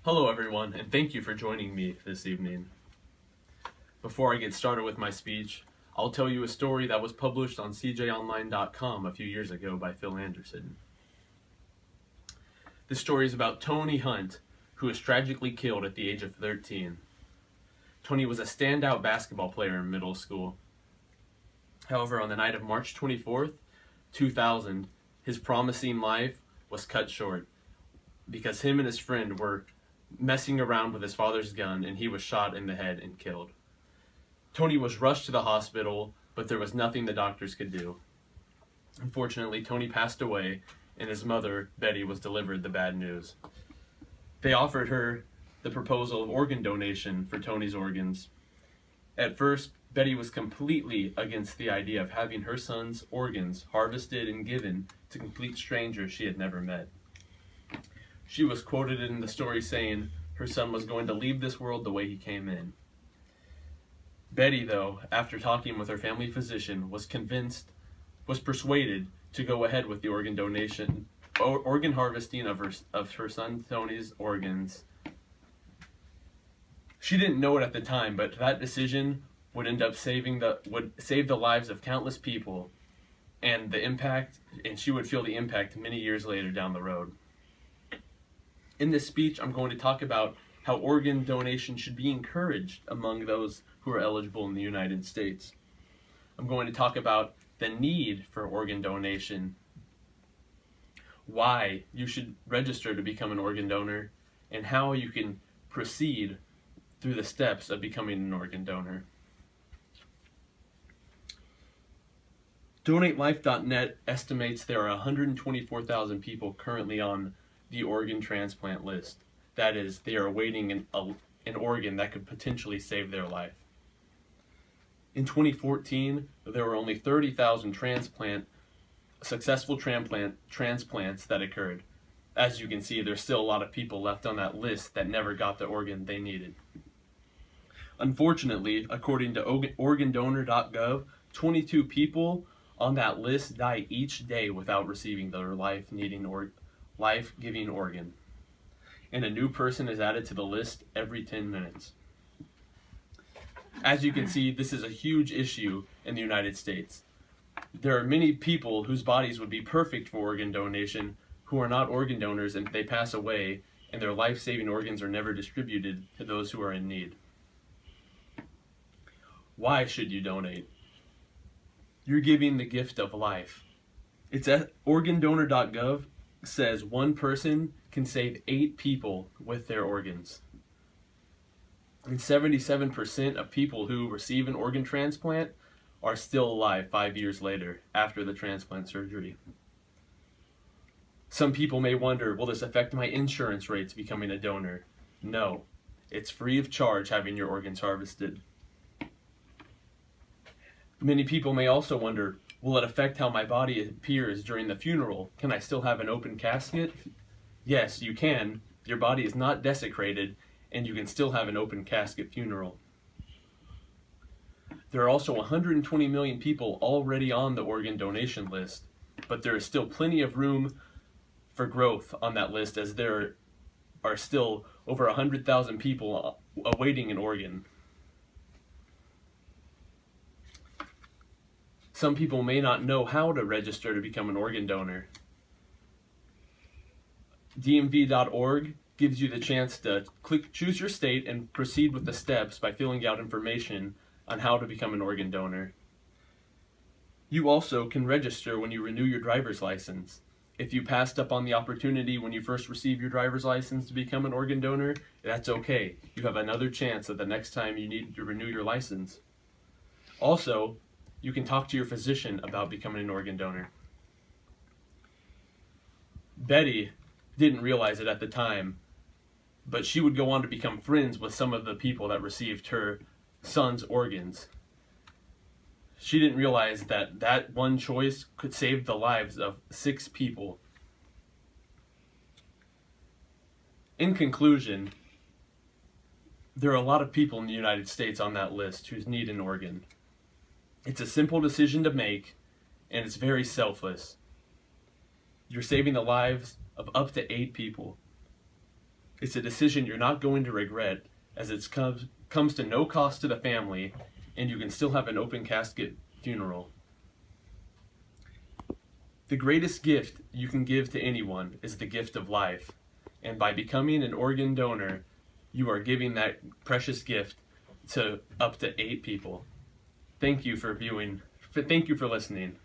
Hello everyone, and thank you for joining me this evening. Before I get started with my speech, I'll tell you a story that was published on cjonline.com a few years ago by Phil Anderson. This story is about Tony Hunt, who was tragically killed at the age of 13. Tony was a standout basketball player in middle school. However, on the night of March 24th, 2000, his promising life was cut short because him and his friend were messing around with his father's gun and he was shot in the head and killed. Tony was rushed to the hospital, but there was nothing the doctors could do. Unfortunately, Tony passed away and his mother, Betty, was delivered the bad news. They offered her the proposal of organ donation for Tony's organs. At first, Betty was completely against the idea of having her son's organs harvested and given to complete strangers she had never met. She was quoted in the story saying her son was going to leave this world the way he came in. Betty, though, after talking with her family physician, was persuaded to go ahead with the organ donation, organ harvesting of her son Tony's organs. She didn't know it at the time, but that decision would end up would save the lives of countless people, and she would feel the impact many years later down the road. In this speech, I'm going to talk about how organ donation should be encouraged among those who are eligible in the United States. I'm going to talk about the need for organ donation, why you should register to become an organ donor, and how you can proceed through the steps of becoming an organ donor. DonateLife.net estimates there are 124,000 people currently on the organ transplant list. That is, they are awaiting an organ that could potentially save their life. In 2014, there were only 30,000 successful transplants that occurred. As you can see, there's still a lot of people left on that list that never got the organ they needed. Unfortunately, according to organdonor.gov, 22 people on that list die each day without receiving their life-giving organ. And a new person is added to the list every 10 minutes. As you can see, this is a huge issue in the United States. There are many people whose bodies would be perfect for organ donation who are not organ donors, and they pass away and their life-saving organs are never distributed to those who are in need. Why should you donate? You're giving the gift of life. It's at organdonor.gov says one person can save 8 people with their organs. And 77% of people who receive an organ transplant are still alive 5 years later after the transplant surgery. Some people may wonder, will this affect my insurance rates becoming a donor? No, it's free of charge having your organs harvested. Many people may also wonder, will it affect how my body appears during the funeral? Can I still have an open casket? Yes, you can. Your body is not desecrated, and you can still have an open casket funeral. There are also 120 million people already on the organ donation list, but there is still plenty of room for growth on that list, as there are still over 100,000 people awaiting an organ. Some people may not know how to register to become an organ donor. DMV.org gives you the chance to choose your state and proceed with the steps by filling out information on how to become an organ donor. You also can register when you renew your driver's license. If you passed up on the opportunity when you first received your driver's license to become an organ donor, that's okay. You have another chance at the next time you need to renew your license. Also, you can talk to your physician about becoming an organ donor. Betty didn't realize it at the time, but she would go on to become friends with some of the people that received her son's organs. She didn't realize that one choice could save the lives of 6 people. In conclusion, there are a lot of people in the United States on that list who need an organ. It's a simple decision to make, and it's very selfless. You're saving the lives of up to 8 people. It's a decision you're not going to regret, as it comes to no cost to the family, and you can still have an open casket funeral. The greatest gift you can give to anyone is the gift of life, and by becoming an organ donor, you are giving that precious gift to up to 8 people. Thank you for viewing. Thank you for listening.